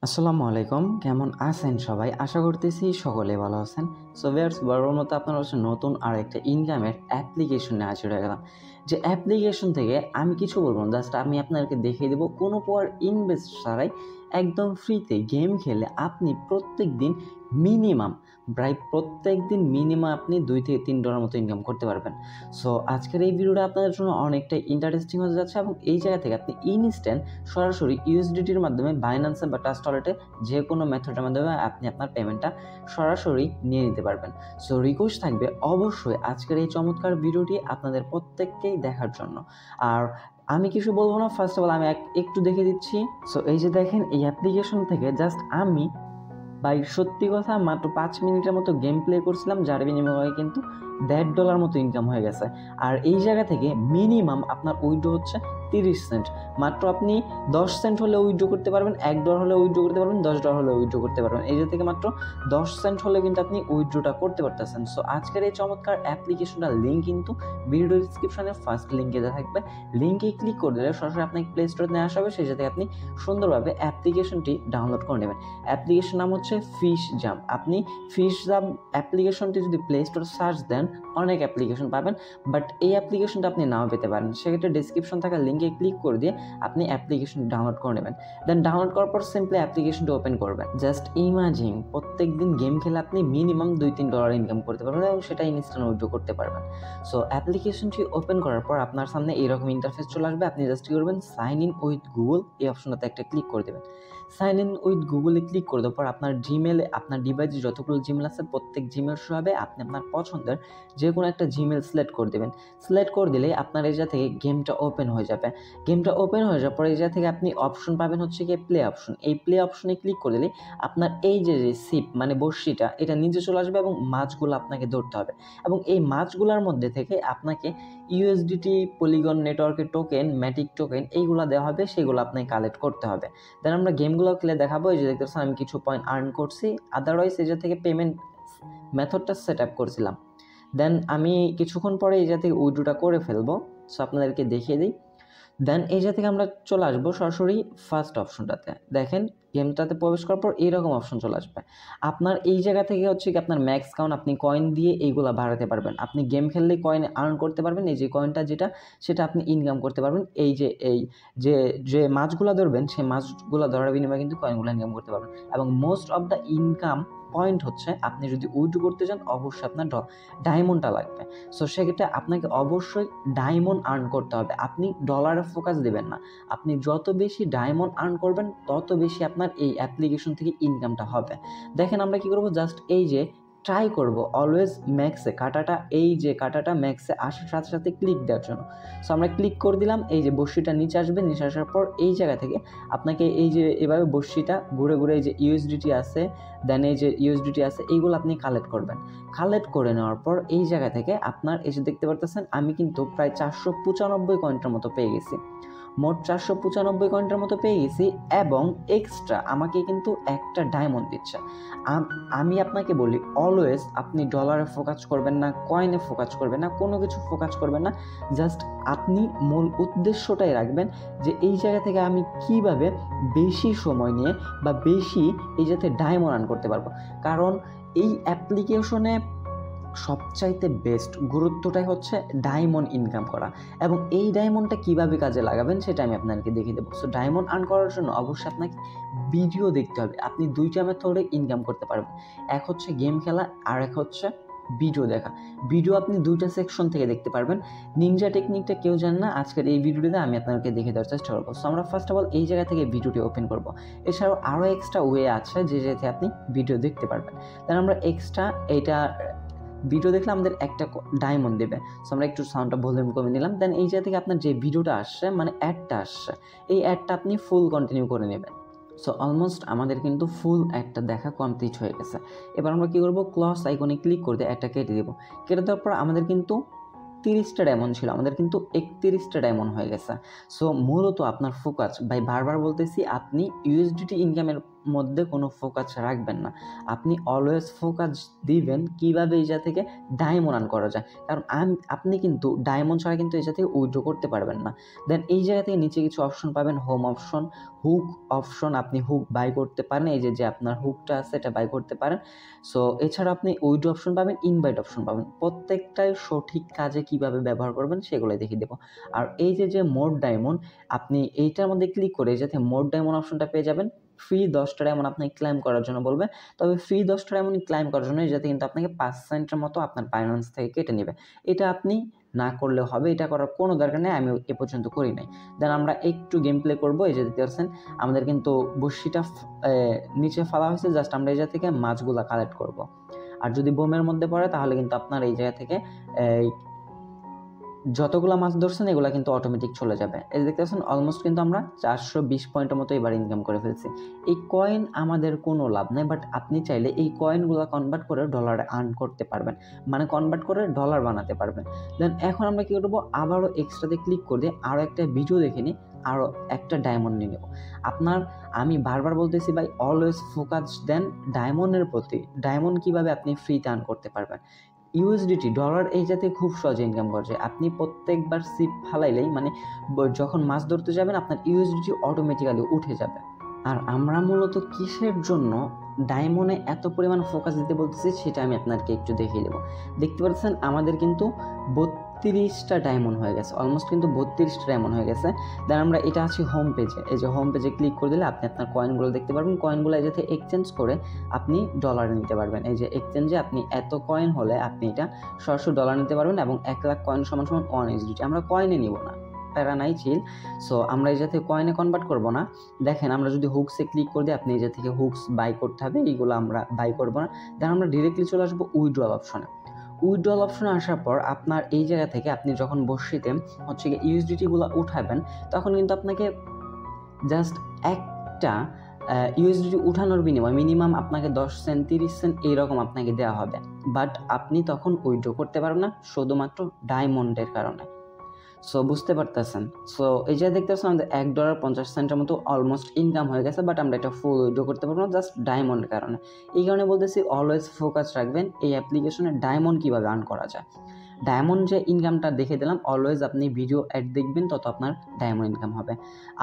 আসসালামু আলাইকুম, কেমন আছেন সবাই? আশা করতেছি সকলে ভালো আছেন। সো ভিউয়ার্স, বরাবর মতো আপনার কাছে নতুন আর একটা ইনকামের অ্যাপ্লিকেশন নিয়ে হাজির হয়ে গেলাম। যে অ্যাপ্লিকেশন থেকে আমি কিছু বলবো না, জাস্ট আমি আপনাদেরকে দেখিয়ে দেবো কোনো প্রকার ইনভেস্ট ছাড়াই একদম ফ্রিতে গেম খেলে আপনি প্রত্যেক দিন মিনিমাম আপনি $2 থেকে $3 মতো ইনকাম করতে পারবেন। সো আজকের এই ভিডিওটা আপনাদের জন্য অনেকটা ইন্টারেস্টিং হতে যাচ্ছে এবং এই জায়গা থেকে আপনি ইনস্ট্যান্ট সরাসরি ইউএসডিটির মাধ্যমে বাইন্যান্সে বা ট্রাস্ট ওয়ালেটে যে কোনো মেথডের মাধ্যমে আপনি আপনার পেমেন্টটা সরাসরি নিয়ে নিতে পারবেন। সো রিকোয়েস্ট থাকবে অবশ্যই আজকের এই চমৎকার ভিডিওটি আপনাদের প্রত্যেককেই দেখার জন্য। আর আমি কিছু বলবো না, ফার্স্ট অফ অল আমি একটু দেখে দিচ্ছি। সো এই যে দেখেন, এই অ্যাপ্লিকেশন থেকে জাস্ট আমি ভাই সত্যি কথা মাত্র 5 মিনিটের মতো গেম প্লে করছিলাম, যার বিনিময়ে কিন্তু $1.5 মতো ইনকাম হয়ে গেছে। আর এই জায়গা থেকে মিনিমাম আপনার উইথড্র হচ্ছে 30 সেন্ট। মাত্র আপনি 10 সেন্ট হলে উইথড্র করতে পারবেন, $1 হলে উইথড্র করতে পারবেন, $10 হলে উইথড্র করতে পারবেন। এই যে থেকে মাত্র 10 সেন্ট হলে কিন্তু আপনি উইথড্রটা করতে পারতেছেন। সো আজকের এই চমৎকার অ্যাপ্লিকেশনটার লিঙ্ক কিন্তু ভিডিও ডিসক্রিপশনের ফার্স্ট লিঙ্কে দেওয়া থাকবে। লিঙ্কে ক্লিক করে দিলে সরাসরি আপনাকে প্লে স্টোরে নিয়ে আসা হবে, সেই সাথে আপনি সুন্দরভাবে অ্যাপ্লিকেশনটি ডাউনলোড করে নেবেন। অ্যাপ্লিকেশন নাম হচ্ছে ফিশ জাম্প। আপনি ফিশ জাম্প অ্যাপ্লিকেশনটি যদি প্লে স্টোরে সার্চ দেন অনেক অ্যাপ্লিকেশন পাবেন, বাট এই অ্যাপ্লিকেশনটা আপনি নাও পেতে পারেন। সেক্ষেত্রে ডিসক্রিপশন থাকা লিঙ্কে ক্লিক করে দিয়ে আপনি অ্যাপ্লিকেশন ডাউনলোড করে নেবেন। দেন ডাউনলোড করার পর সিম্পলি অ্যাপ্লিকেশনটা ওপেন করবেন। জাস্ট ইমাজিন প্রত্যেক দিন গেম খেলে আপনি মিনিমাম $2-3 ইনকাম করতে পারবেন এবং সেটা ইনস্ট্যান্ট উইথড্র করতে পারবেন। সো অ্যাপ্লিকেশনটি ওপেন করার পর আপনার সামনে এইরকম ইন্টারফেস চলে আসবে। আপনি জাস্ট কী করবেন, সাইন ইন উইথ গুগল এই অপশনটাতে একটা ক্লিক করে দেবেন। সাইন ইন উইথ গুগলে ক্লিক করে দেওয়ার পর আপনার জিমেলে, আপনার ডিভাইসে যতগুলো জিমেল আছে প্রত্যেক জিমেল শো হবে। আপনি আপনার পছন্দের যে কোনো একটা জিমেল সিলেক্ট করে দেবেন। সিলেক্ট করে দিলে আপনার এই জায়গা থেকে গেমটা ওপেন হয়ে যাবে। গেমটা ওপেন হয়ে যাওয়ার পর এই জায়গা থেকে আপনি অপশন পাবেন হচ্ছে গিয়ে প্লে অপশন। এই প্লে অপশনে ক্লিক করে দিলে আপনার এই যে সিপ মানে বড়শিটা এটা নিচে চলে আসবে এবং মাছগুলো আপনাকে ধরতে হবে এবং এই মাছগুলোর মধ্যে থেকে আপনাকে ইউএসডিটি, পলিগন নেটওয়ার্কের টোকেন, ম্যাটিক টোকেন এইগুলো দেওয়া হবে, সেগুলো আপনাকে কালেক্ট করতে হবে। দেন আমরা গেমগুলো খেলে দেখাবো। এই যে দেখতে পাচ্ছেন আমি কিছু পয়েন্ট আর্ন করছি, আদারওয়াইজ এই জায়গা থেকে পেমেন্ট মেথডটা সেট আপ করছিলাম। দেন আমি কিছুক্ষণ পরে এই জায়গা থেকে উইথড্রটা করে ফেলবো। সো আপনাদেরকে দেখিয়ে দিই। দেন এই জায়গা থেকে আমরা চলে আসবো সরাসরি ফার্স্ট অপশনটাতে। দেখেন গেমটাতে প্রবেশ করার পর এইরকম অপশন চলে আসবে। আপনার এই জায়গা থেকে হচ্ছে কি আপনার ম্যাক্স কাউন্ট, আপনি কয়েন দিয়ে এইগুলো বাড়াতে পারবেন। আপনি গেম খেললেই কয়েন আর্ন করতে পারবেন। এই যে কয়েনটা যেটা সেটা আপনি ইনকাম করতে পারবেন। এই যে মাছগুলো ধরবেন সেই মাছগুলো ধরার বিনিময়ে কিন্তু কয়েনগুলো ইনকাম করতে পারবেন। এবং most of the income point হচ্ছে আপনি যদি উইথড্র করতে চান অবশ্যই আপনার ডায়মন্ডটা লাগবে। সো সেক্ষেত্রে আপনাকে অবশ্যই ডায়মন্ড আর্ন করতে হবে। আপনি ডলারে ফোকাস দেবেন না। আপনি যত বেশি ডায়মন্ড আর্ন করবেন তত বেশি আপনার এই অ্যাপ্লিকেশন থেকে ইনকামটা হবে। দেখেন আমরা কি করব, জাস্ট এই যে ট্রাই করব অলওয়েজ ম্যাক্সে কাটাটা, এই যে কাটাটা ম্যাক্সে আসার সাথে সাথে ক্লিক দেওয়ার জন্য। সো আমরা ক্লিক করে দিলাম। এই যে বড়শিটা নিচে আসবে, নিচে আসার পর এই জায়গা থেকে আপনাকে এই যে এভাবে বড়শিটা ঘুরে ঘুরে এই যে ইউএসডিটি আছে, দেন এই যে ইউএসডিটি আছে এইগুলো আপনি কালেক্ট করবেন। কালেক্ট করে নেওয়ার পর এই জায়গা থেকে আপনার এই যে দেখতে পারতেছেন আমি কিন্তু প্রায় 495 কয়েনটার মতো পেয়ে গেছি। মোট 495 কয়েনটার মতো পেয়ে গেছি এবং এক্সট্রা আমাকে কিন্তু একটা ডায়মন্ড দিচ্ছে। আমি আপনাকে বলি অলওয়েজ আপনি ডলারে ফোকাস করবেন না, কয়েনে ফোকাস করবেন না, কোনো কিছু ফোকাস করবেন না। জাস্ট আপনি মূল উদ্দেশ্যটাই রাখবেন যে এই জায়গা থেকে আমি কিভাবে বেশি সময় নিয়ে বা বেশি এই যাতে ডায়মন্ড আর্ন করতে পারবো। কারণ এই অ্যাপ্লিকেশনে সবচাইতে বেস্ট গুরুত্বটাই হচ্ছে ডায়মন্ড ইনকাম করা এবং এই ডায়মন্ডটা কিভাবে কাজে লাগাবেন সেটা আমি আপনাদেরকে দেখিয়ে দেবো। সো ডায়মন্ড আর্ন করার জন্য অবশ্যই আপনাকে ভিডিও দেখতে হবে। আপনি দুইটা মেথডে ইনকাম করতে পারবেন, এক হচ্ছে গেম খেলা আর এক হচ্ছে ভিডিও দেখা। ভিডিও আপনি দুইটা সেকশন থেকে দেখতে পারবেন। নিনজা টেকনিকটা কেউ জানে না, আজকের এই ভিডিওতে আমি আপনাদেরকে দেখে দেওয়ার চেষ্টা করবো। সো আমরা ফার্স্ট অফ অল এই জায়গা থেকে ভিডিওটি ওপেন করবো। এছাড়াও আরও এক্সট্রা ওয়ে আছে যে যেতে আপনি ভিডিও দেখতে পারবেন। দেন আমরা এক্সট্রা এইটা ভিডিও দেখলে আমাদের একটা ডায়মন্ড দেবে। সো আমরা একটু সাউন্ডটা ভলিউম কমে নিলাম। দেন এই জায়গা থেকে আপনার যে ভিডিওটা আসছে মানে অ্যাডটা আসছে, এই অ্যাডটা আপনি ফুল কন্টিনিউ করে নেবেন। সো অলমোস্ট আমাদের কিন্তু ফুল একটা দেখা কমপ্লিট হয়ে গেছে। এবার আমরা কী করবো, ক্লস আইকনে ক্লিক করে দিয়ে একটা কেটে দেবো। কেটে দেওয়ার পর আমাদের কিন্তু 30টা ডায়মন্ড ছিল, আমাদের কিন্তু 31টা ডায়মন্ড হয়ে গেছে। সো মূলত আপনার ফোকাস, বারবার বলতেছি, আপনি ইউএসডিটি ইনকামের মধ্যে কোনো ফোকাস রাখবেন না, আপনি অলওয়েজ ফোকাস দিবেন কীভাবে এই জায়গা থেকে ডায়মন্ড আর্ন করা যায়, কারণ আপনি কিন্তু ডায়মন্ড ছাড়া কিন্তু এই জায়গা থেকে উইথড্র করতে পারবেন না। দেন এই জায়গা থেকে নিচে কিছু অপশন পাবেন, হোম অপশন, হুক অপশন, আপনি হুক বাই করতে পারেন, এই যে আপনার হুকটা আছে এটা বাই করতে পারেন। সো এছাড়া আপনি উইথড্র অপশন পাবেন, ইনভাইট অপশন পাবেন, প্রত্যেকটাই সঠিক কাজে কিভাবে ব্যবহার করবেন সেগুলোই দেখিয়ে দেবো। আর এই যে মোর ডায়মন্ড, আপনি এইটার মধ্যে ক্লিক করে যাতে মোর ডায়মন্ড অপশনটা পেয়ে যাবেন। ফ্রি 10টা ডায়মন্ড আপনাকে ক্লাইম করার জন্য বলবে, তবে ফ্রি 10টা ডায়মন্ড ক্লাইম করার জন্য যাতে কিন্তু আপনাকে 5 সেন্টের মতো আপনার বাইন্যান্স থেকে কেটে নেবে। এটা আপনি না করলেও হবে, এটা করার কোনো দরকার নেই, আমি এ পর্যন্ত করি নাই। দেন আমরা একটু গেম প্লে করবো। এই যে দেখতে পাচ্ছেন আমাদের কিন্তু বড়শিটা নিচে ফেলা হয়েছে, জাস্ট আমরা এই জায়গা থেকে মাছগুলা কালেক্ট করব। আর যদি বোমের মধ্যে পড়ে তাহলে কিন্তু আপনার এই জায়গা থেকে যতগুলো মাছ ধরছেন এগুলো কিন্তু অটোমেটিক চলে যাবে। এই দেখতে পাচ্ছেন অলমোস্ট কিন্তু আমরা 420 পয়েন্টের মতো এবার ইনকাম করে ফেলছি। এই কয়েন আমাদের কোনো লাভ নেই, বাট আপনি চাইলে এই কয়েনগুলো কনভার্ট করে ডলারে আর্ন করতে পারবেন, মানে কনভার্ট করে ডলার বানাতে পারবেন। দেন এখন আমরা কী করবো, আবারও এক্সট্রাতে ক্লিক করে আরও একটা ভিডিও দেখে নিই, আরও একটা ডায়মন্ড নিয়ে নেব। আমি বারবার বলতেছি ভাই, অলওয়েজ ফোকাস দেন ডায়মন্ডের প্রতি। ডায়মন্ড কীভাবে আপনি ফ্রিতে আর্ন করতে পারবেন। ইউএসডিটি ডলার এই জাতীয় খুব সহজে ইনকাম করছে। আপনি প্রত্যেকবার সিপ ফালাইলেই, মানে যখন মাছ ধরতে যাবেন আপনার ইউএসডিটি অটোমেটিক্যালি উঠে যাবে। আর আমরা মূলত কিসের জন্য ডায়মন্ডে এত পরিমাণ ফোকাস দিতে বলতেছি সেটা আমি আপনাদেরকে একটু দেখিয়ে দেবো। দেখতে পাচ্ছেন আমাদের কিন্তু 32টা ডায়মন্ড হয়ে গেছে, অলমোস্ট কিন্তু 32টা ডায়মন্ড হয়ে গেছে। দেন আমরা এটা আছি হোম পেজে, এই যে হোম পেজে ক্লিক করে দিলে আপনি আপনার কয়েনগুলো দেখতে পারবেন। কয়েনগুলো এই যাতে এক্সচেঞ্জ করে আপনি ডলারে নিতে পারবেন। এই যে এক্সচেঞ্জে আপনি এত কয়েন হলে আপনি এটা সরাসরি ডলার নিতে পারবেন, এবং 1 লাখ কয়েন সমান 1 USDT। আমরা কয়েনে নিব না, প্যারা নাই, চিল। সো আমরা এই যাতে কয়েনে কনভার্ট করবো না। দেখেন আমরা যদি হুকসে ক্লিক করে দিই, আপনি এই থেকে হুকস বাই করতে হবে, এইগুলো আমরা বাই করবো না। দেন আমরা ডিরেক্টলি চলে আসবো উইথড্রল অপশনে। উইথড্রল অপশনে আসার পর আপনার এই জায়গা থেকে আপনি যখন বসিতে হচ্ছে গিয়ে ইউএসডিটিগুলো উঠাবেন, তখন কিন্তু আপনাকে জাস্ট একটা ইউএসডিটি উঠানোর বিনিময়ে মিনিমাম আপনাকে 10 সেন্ট 30 সেন্ট এইরকম আপনাকে দেওয়া হবে, বাট আপনি তখন উইথড্র করতে পারবেন না শুধুমাত্র ডায়মন্ডের কারণে। সো বুঝতে পারতেছেন। সো এই যে দেখতে পাচ্ছেন আমাদের $1.50 মতো অলমোস্ট ইনকাম হয়ে গেছে, বাট আমরা এটা ফুল উইথড্র করতে পারবো না জাস্ট ডায়মন্ডের কারণে। এই কারণে বলতেছি অলওয়েজ ফোকাস রাখবেন এই অ্যাপ্লিকেশনে ডায়মন্ড কীভাবে আর্ন করা যায়। ডায়মন্ড যে ইনকামটা দেখে দিলাম, অলওয়েজ আপনি ভিডিও অ্যাড দেখবেন, তত আপনার ডায়মন্ড ইনকাম হবে।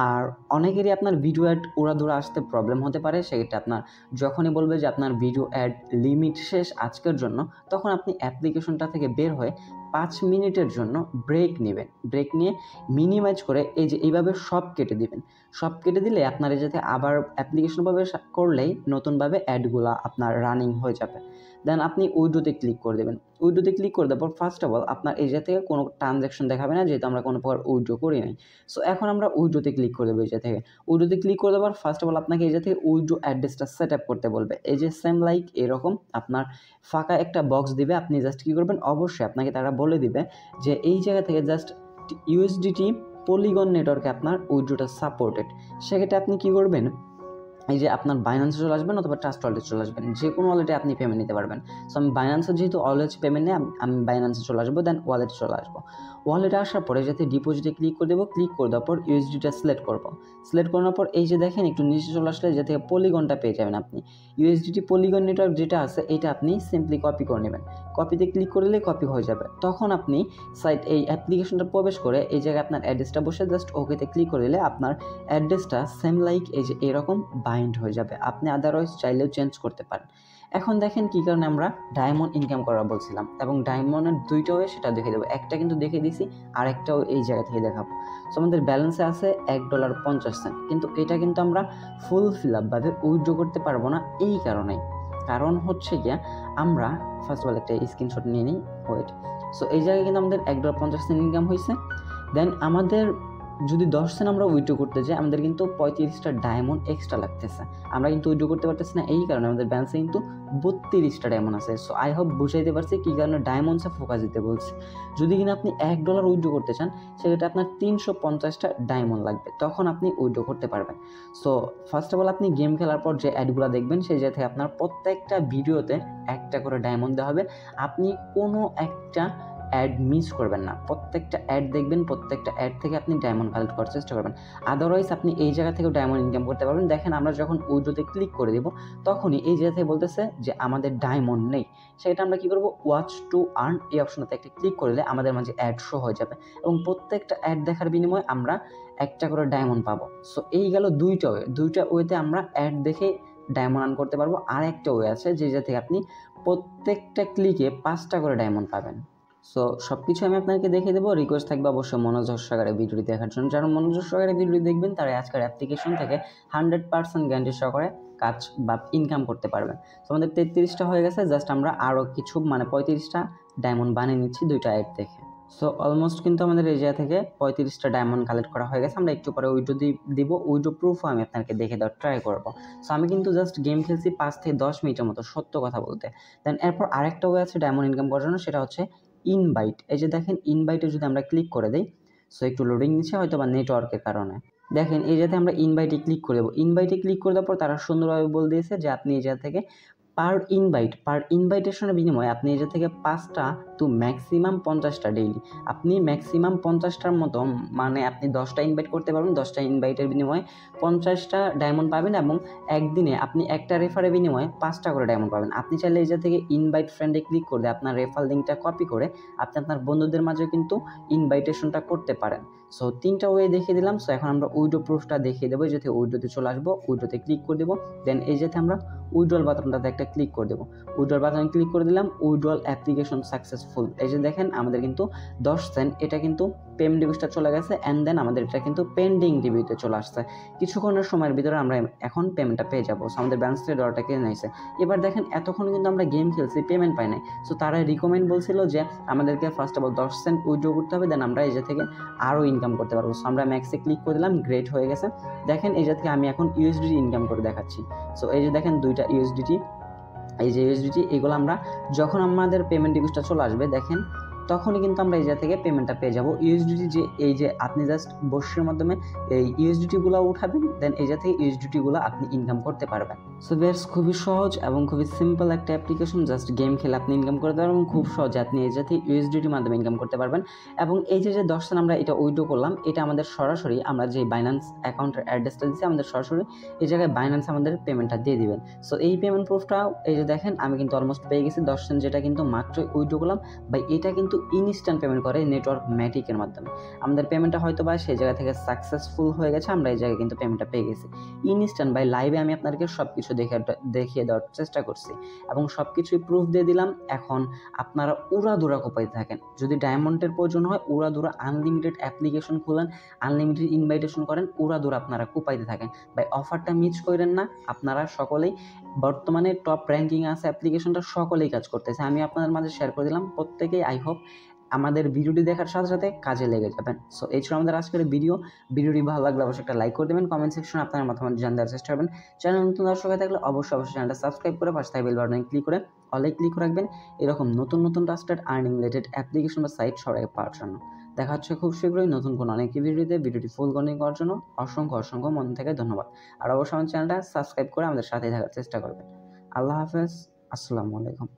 আর অনেকেরই আপনার ভিডিও অ্যাড উড়াধুরা আসতে প্রবলেম হতে পারে, সেক্ষেত্রে আপনার যখনই বলবে যে আপনার ভিডিও অ্যাড লিমিট শেষ আজকের জন্য, তখন আপনি অ্যাপ্লিকেশনটা থেকে বের হয়ে 5 মিনিটের জন্য ব্রেক নেবেন। ব্রেক নিয়ে মিনিমাইজ করে এই যে এইভাবে সব কেটে দিবেন। সব কেটে দিলে আপনার এই যাতে আবার অ্যাপ্লিকেশন প্রবেশ করলেই নতুনভাবে অ্যাডগুলো আপনার রানিং হয়ে যাবে। দেন আপনি উইডোতে ক্লিক করে দেবেন। উইডোতে ক্লিক করে দেওয়ার পর ফার্স্ট অফ অল আপনার এই জায়গা থেকে কোনো ট্রানজ্যাকশন দেখাবে না, যেহেতু আমরা কোনো প্রকার উইড্রো করি নাই। সো এখন আমরা উইডোতে ক্লিক করে দেবো। এই জায়গা থেকে উইডোতে ক্লিক করে দেওয়ার ফার্স্ট অফ অল আপনাকে এই জায়গা থেকে উইড্রো অ্যাড্রেসটা সেট আপ করতে বলবে। এই যে সেম লাইক এরকম আপনার ফাঁকা একটা বক্স দিবে, আপনি জাস্ট কী করবেন, অবশ্যই আপনাকে তারা বলে দিবে যে এই জায়গা থেকে জাস্ট ইউএসডিটি পলিগন নেটওয়ার্কে আপনার উইড্রোটা সাপোর্টেড। সেক্ষেত্রে আপনি কী করবেন, এই যে আপনার বাইন্যান্সে চলে আসবেন অথবা ট্রাস্ট ওয়ালেটে চলে আসবেন, যে কোনো ওয়ালেটে আপনি পেমেন্ট নিতে পারবেন। সো আমি বাইন্যান্সে যেহেতু অলওয়েজ পেমেন্ট নেই, আমি বাইন্যান্সে চলে আসবো। দেন ওয়ালেটে চলে আসবো। ওয়ালেটে আসার পরে যাতে ডিপোজিটে ক্লিক করে দেবো। ক্লিক করে দেওয়ার পর ইউএসডিটা সিলেক্ট করবো। সিলেক্ট করার পর এই যে দেখেন একটু নিচে চলে আসলে যে থেকে পলিগনটা পেয়ে যাবেন আপনি। ইউএসডিটি পলিগন নেটওয়ার্ক যেটা আছে এটা আপনি সিম্পলি কপি করে নেবেন। কপিতে ক্লিক করে দিলে কপি হয়ে যাবে। তখন আপনি সাইট এই অ্যাপ্লিকেশনটা প্রবেশ করে এই জায়গায় আপনার অ্যাড্রেসটা বসে জাস্ট ওকেতে ক্লিক করে দিলে আপনার অ্যাড্রেসটা সেম লাইক এই যে এরকম বাইন্ড হয়ে যাবে। আপনি আদারওয়াইজ চাইলেও চেঞ্জ করতে পারেন। এখন দেখেন কী কারণে আমরা ডায়মন্ড ইনকাম করা বলছিলাম, এবং ডায়মন্ডের দুইটা ওয়ে সেটা দেখে দেবো। একটা কিন্তু দেখে দিছি, আর একটাও এই জায়গা থেকে দেখাবো। সো আমাদের ব্যালেন্সে আছে $1.50, কিন্তু এটা কিন্তু আমরা ফুল ফিল আপভাবে উইথড্র করতে পারবো না। এই কারণেই, কারণ হচ্ছে গিয়া আমরা ফার্স্ট অফ অল একটা স্ক্রিনশট নিয়ে নিই, ওয়েট। সো এই জায়গায় কিন্তু আমাদের $1.50 ইনকাম হয়েছে। দেন আমাদের যদি 10 সেন্ট আমরা উইথড্র করতে যাই, আমাদের কিন্তু 35টা ডায়মন্ড এক্সট্রা লাগতেছে। আমরা কিন্তু উইথড্র করতে পারতেছি না, এই কারণে আমাদের ব্যালেন্সে কিন্তু 32টা ডায়মন্ড আছে। সো আই হোপ বুঝাইতে পারছি কী কারণে ডায়মন্ডসে ফোকাস দিতে বলছি। যদি কিনা আপনি $1 উইথড্র করতে চান, সেক্ষেত্রে আপনার 350টা ডায়মন্ড লাগবে, তখন আপনি উইথড্র করতে পারবেন। সো ফার্স্ট অফ অল আপনি গেম খেলার পর যে অ্যাডগুলো দেখবেন, সেই জায়গা থেকে আপনার প্রত্যেকটা ভিডিওতে একটা করে ডায়মন্ড দেওয়া হবে। আপনি কোনো একটা অ্যাড মিস করবেন না, প্রত্যেকটা অ্যাড দেখবেন, প্রত্যেকটা অ্যাড থেকে আপনি ডায়মন্ড কালেক্ট করার চেষ্টা করবেন। আদারওয়াইজ আপনি এই জায়গা থেকেও ডায়মন্ড ইনকাম করতে পারবেন। দেখেন আমরা যখন উইড্রোতে ক্লিক করে দেব তখনই এই জায়গা থেকে বলতেছে যে আমাদের ডায়মন্ড নেই। সেটা আমরা কী করবো, ওয়াচ টু আর্ন এই অপশনটাতে একটা ক্লিক করলে আমাদের মাঝে অ্যাড শো হয়ে যাবে এবং প্রত্যেকটা অ্যাড দেখার বিনিময়ে আমরা একটা করে ডায়মন্ড পাবো। সো এই গেল দুইটা ওয়েতে আমরা অ্যাড দেখে ডায়মন্ড আর্ন করতে পারবো। আর একটা ওয়ে আছে যে থেকে আপনি প্রত্যেকটা ক্লিকে 5টা করে ডায়মন্ড পাবেন। সো সব কিছু আমি আপনাকে দেখিয়ে দেবো। রিকোয়েস্ট থাকবে অবশ্যই মনোযোগ সহকারে ভিডিওটি দেখার জন্য। যারা মনোযোগ সহকারে ভিডিওটি দেখবেন তারা আজকের অ্যাপ্লিকেশন থেকে 100% গ্যারান্টি সহকারে কাজ বা ইনকাম করতে পারবেন। সো আমাদের 33টা হয়ে গেছে, জাস্ট আমরা আরও কিছু 35টা ডায়মন্ড বানিয়ে নিচ্ছি 2টা অ্যাড দেখে। সো অলমোস্ট কিন্তু আমাদের এই জায়গা থেকে 35টা ডায়মন্ড কালেক্ট করা হয়ে গেছে। আমরা একটু পরে উইড্রো দিব, উইড্রো প্রুফও আমি আপনাকে দেখে দেওয়ার ট্রাই করবো। সো আমি কিন্তু জাস্ট গেম খেলছি 5 থেকে 10 মিনিটের মতো, সত্য কথা বলতে। দেন এরপর আরেকটা ওয়ে আছে ডায়মন্ড ইনকাম করার জন্য, সেটা হচ্ছে ইনভাইট। এই যে দেখেন ইনভাইটে যদি আমরা ক্লিক করে দিই, সো একটু লোডিং নিচ্ছে হয়তো বা নেটওয়ার্কের কারণে। দেখেন এই জায়গাতে আমরা ইনভাইটে ক্লিক করে দেবো। ইনভাইটে ক্লিক করে দেওয়ার পর তারা সুন্দরভাবে বলে দিয়েছে যে আপনি এই জায়গা থেকে পার ইনভাইটেশনের বিনিময়ে আপনি এই জায়গা থেকে 5টা টু ম্যাক্সিমাম 50টা ডেইলি, আপনি ম্যাক্সিমাম 50টার মতো, মানে আপনি 10টা ইনভাইট করতে পারবেন। 10টা ইনভাইটের বিনিময়ে 50টা ডায়মন্ড পাবেন এবং একদিনে আপনি একটা রেফারের বিনিময়ে 5টা করে ডায়মন্ড পাবেন। আপনি চাইলে এই জায়গা থেকে ইনভাইট ফ্রেন্ডে ক্লিক করে আপনার রেফার লিঙ্কটা কপি করে আপনি আপনার বন্ধুদের মাঝেও কিন্তু ইনভাইটেশনটা করতে পারেন। সো 3টা ওয়ে দেখিয়ে দিলাম। সো এখন আমরা উইড্রো প্রুফটা দেখিয়ে দেবো। যাতে উইড্রোতে চলে আসবো, উইড্রোতে ক্লিক করে দেবো। দেন এই যাতে আমরা উইড্রোয়াল বাটনটাতে একটা ক্লিক করে দেবো। উইড্রোয়াল বাটনে ক্লিক করে দিলাম, উইড্রোয়াল অ্যাপ্লিকেশন সাকসেসফুল। এই যে দেখেন আমাদের কিন্তু 10 সেন্ট এটা কিন্তু পেমেন্ট রিকোয়েস্টটা চলে গেছে অ্যান্ড দেন আমাদের এটা কিন্তু পেন্ডিং রিভিউতে চলে আসছে। কিছুক্ষণের সময়ের ভিতরে আমরা এখন পেমেন্টটা পেয়ে যাবো। সো আমাদের ব্যালেন্স থেকে ডলারটা কিনে নিয়েছে। এবার দেখেন এতক্ষণ কিন্তু আমরা গেম খেলছি, পেমেন্ট পাই নাই। সো তারা রিকমেন্ড বলছিল যে আমাদেরকে first of all 10 cent withdraw করতে হবে, দেন আমরা এই যে থেকে আরও ইনকাম করতে পারবো। সো আমরা ম্যাক্সে ক্লিক করে দিলাম, গ্রেট হয়ে গেছে। দেখেন এই যে থেকে আমি এখন ইউএসডিটি ইনকাম করে দেখাচ্ছি। সো এই যে দেখেন 2টা ইউএসডিটি, এই যে ইউএসডিটি, এগুলো আমরা যখন আমাদের পেমেন্ট রিকোয়েস্টটা চলে আসবে দেখেন তখনই কিন্তু আমরা এই জায়গা থেকে পেমেন্টটা পেয়ে যাবো। ইউএসডিটি যে এই যে আপনি জাস্ট বসের মাধ্যমে এই ইউএসডিটিগুলো উঠাবেন, দেন এই জায়গা থেকে ইউএসডিটিগুলো আপনি ইনকাম করতে পারবেন। সো বেশ খুবই সহজ এবং খুবই সিম্পল একটা অ্যাপ্লিকেশন। জাস্ট গেম খেলে আপনি ইনকাম করতে পারবেন এবং খুব সহজে আপনি এই জায়গা থেকে ইউএসডিটির মাধ্যমে ইনকাম করতে পারবেন। এবং এই যে 10 সেন্ট আমরা এটা উইড্রো করলাম, এটা আমাদের সরাসরি আমরা যে বাইন্যান্স অ্যাকাউন্টের অ্যাড্রেসটা দিচ্ছি আমাদের সরাসরি এই জায়গায় বাইন্যান্স আমাদের পেমেন্টটা দিয়ে দিবেন। সো এই পেমেন্ট প্রুফটাও এই যে দেখেন আমি কিন্তু অলমোস্ট পেয়ে গেছি 10 সেন্ট, যেটা কিন্তু মাত্র উইড্রো করলাম। বাই এটা কিন্তু ইনস্ট্যান্ট পেমেন্ট করে নেটওয়ার্ক ম্যাটিকের মাধ্যমে। আমাদের পেমেন্টটা হয়তো বা সেই জায়গা থেকে সাকসেসফুল হয়ে গেছে, আমরা এই জায়গায় কিন্তু পেমেন্টটা পেয়ে গেছি ইনস্ট্যান্ট। বাই লাইভে আমি আপনাদেরকে সব কিছু দেখিয়ে দেওয়ার চেষ্টা করছি এবং সব কিছুই প্রুফ দিয়ে দিলাম। এখন আপনারা উড়াধুরা কোপাইতে থাকেন। যদি ডায়মন্ডের প্রয়োজন হয় উড়াধুরা আনলিমিটেড অ্যাপ্লিকেশন খুলেন, আনলিমিটেড ইনভাইটেশন করেন, উড়াধুরা আপনারা কোপাইতে থাকেন। বাই অফারটা মিস করেন না। আপনারা সকলেই বর্তমানে টপ র্যাঙ্কিং আছে অ্যাপ্লিকেশনটা, সকলেই কাজ করতেছে। আমি আপনাদের মাঝে শেয়ার করে দিলাম, প্রত্যেকেই আই হোপ আমাদের ভিডিওটি দেখার সাথে সাথে কাজে লেগে যাবেন। সো এই ছিল আমাদের আজকের ভিডিওটি ভালো লাগলে অবশ্যই একটা লাইক করে দেবেন, কমেন্ট সেকশনে আপনার মতামত জানার চেষ্টা করবেন। চ্যানেল নতুন দর্শক হয়ে থাকলে অবশ্যই চ্যানেলটা সাবস্ক্রাইব করে পাশে থাকা বেল বাটনে ক্লিক করে অলে ক্লিক করে রাখবেন এরকম নতুন ট্রাস্টেড আর্নিং রিলেটেড অ্যাপ্লিকেশন বা সাইট সবাই পাওয়ার জন্য। দেখা হচ্ছে খুব শীঘ্রই নতুন কোনো অনেক ভিডিওটি ফুল কন্টিনিউ করার জন্য অসংখ্য মন থেকে ধন্যবাদ। আর অবশ্যই আমার চ্যানেলটা সাবস্ক্রাইব করে আমাদের সাথে থাকার চেষ্টা করবেন। আল্লাহ হাফেজ, আসসালামু আলাইকুম।